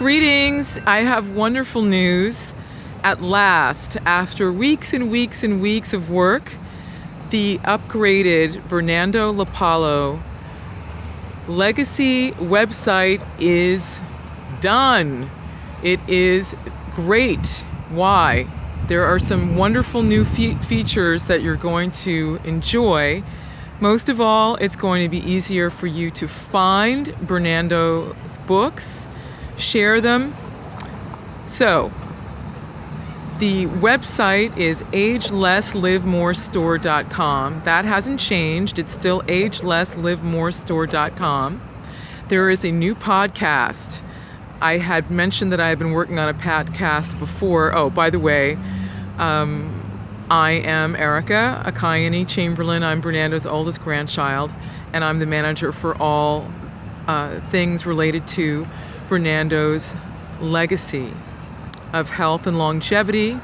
Greetings. I have wonderful news. At last, after weeks and weeks and weeks of work, the upgraded Bernando LaPallo legacy website is done. It is great. Why? There are some wonderful new features that you're going to enjoy. Most of all, it's going to be easier for you to find Bernando's books, share them. So, the website is agelesslivemorestore.com. That hasn't changed. It's still agelesslivemorestore.com. There is a new podcast. I had mentioned that I had been working on a podcast before. Oh, by the way, I am Erica Akayani Chamberlain. I'm Bernando's oldest grandchild, and I'm the manager for all things related to Bernando's legacy of health and longevity.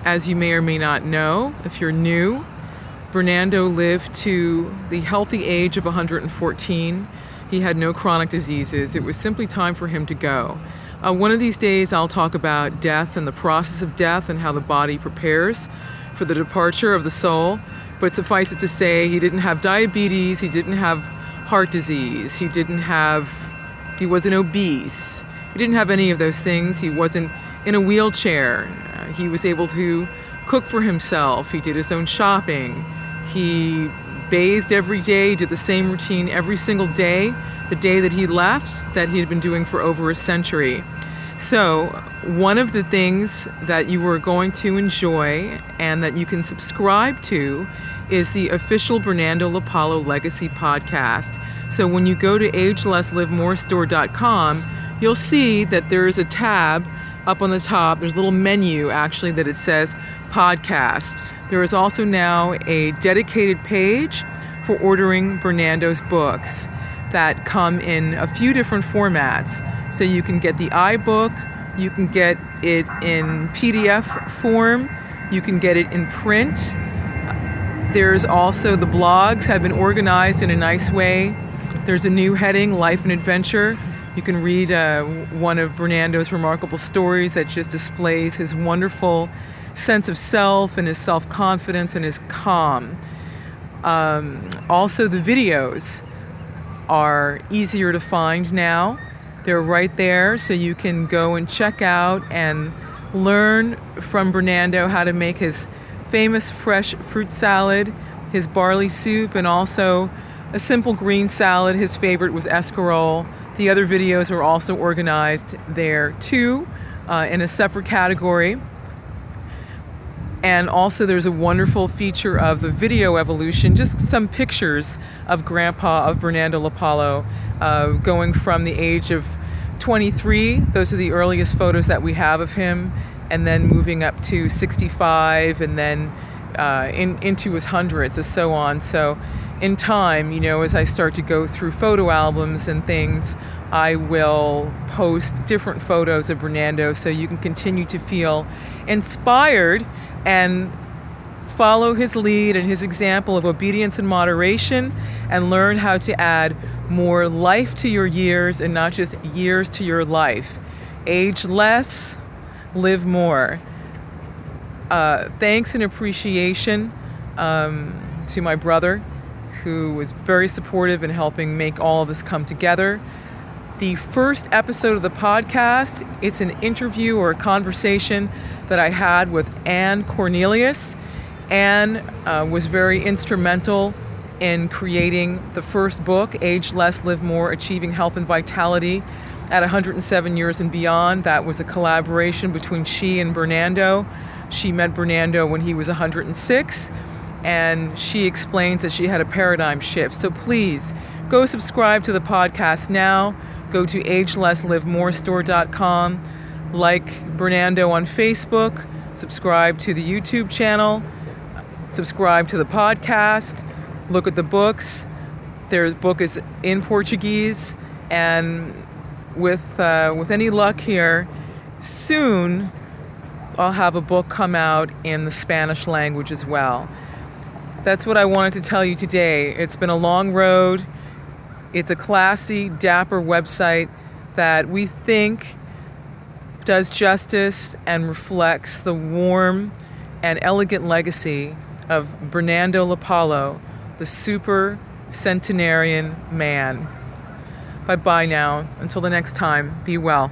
As you may or may not know, if you're new, Bernando lived to the healthy age of 114. He had no chronic diseases. It was simply time for him to go. One of these days I'll talk about death and the process of death and how the body prepares for the departure of the soul. But suffice it to say, he didn't have diabetes, he didn't have heart disease, he wasn't obese, he didn't have any of those things. He wasn't in a wheelchair. He was able to cook for himself. He did his own shopping. He bathed every day, did the same routine every single day, the day that he left, that he had been doing for over a century. So one of the things that you are going to enjoy and that you can subscribe to is the official Bernando LaPallo Legacy podcast. So when you go to agelesslivemorestore.com, you'll see that there is a tab up on the top. There's a little menu, actually, that it says podcast. There is also now a dedicated page for ordering Bernando's books that come in a few different formats. So you can get the iBook, you can get it in PDF form, you can get it in print. There's also the blogs have been organized in a nice way. There's a new heading, Life and Adventure. You can read one of Bernando's remarkable stories that just displays his wonderful sense of self and his self-confidence and his calm. Also, the videos are easier to find now. They're right there, so you can go and check out and learn from Bernando how to make his famous fresh fruit salad, his barley soup, and also a simple green salad. His favorite was escarole. The other videos are also organized there too, in a separate category. And also there's a wonderful feature of the video evolution, just some pictures of Grandpa, of Bernando LaPallo, going from the age of 23, those are the earliest photos that we have of him, and then moving up to 65, and then into his hundreds and so on. So in time, as I start to go through photo albums and things, I will post different photos of Bernando so you can continue to feel inspired and follow his lead and his example of obedience and moderation, and learn how to add more life to your years and not just years to your life. Age less, live more. Thanks and appreciation to my brother, who was very supportive in helping make all of this come together. The first episode of the podcast, it's an interview or a conversation that I had with Anne Cornelius. Anne was very instrumental in creating the first book, Age Less, Live More, Achieving Health and Vitality at 107 Years and Beyond. That was a collaboration between she and Bernando. She met Bernando when he was 106, and she explains that she had a paradigm shift. So please go subscribe to the podcast now. Go to agelesslivemorestore.com, like Bernando on Facebook, subscribe to the YouTube channel, subscribe to the podcast, look at the books. Their book is in Portuguese, and with any luck here, soon I'll have a book come out in the Spanish language as well. That's what I wanted to tell you today. It's been a long road. It's a classy, dapper website that we think does justice and reflects the warm and elegant legacy of Bernando LaPallo, the super centenarian man. Bye-bye now. Until the next time, be well.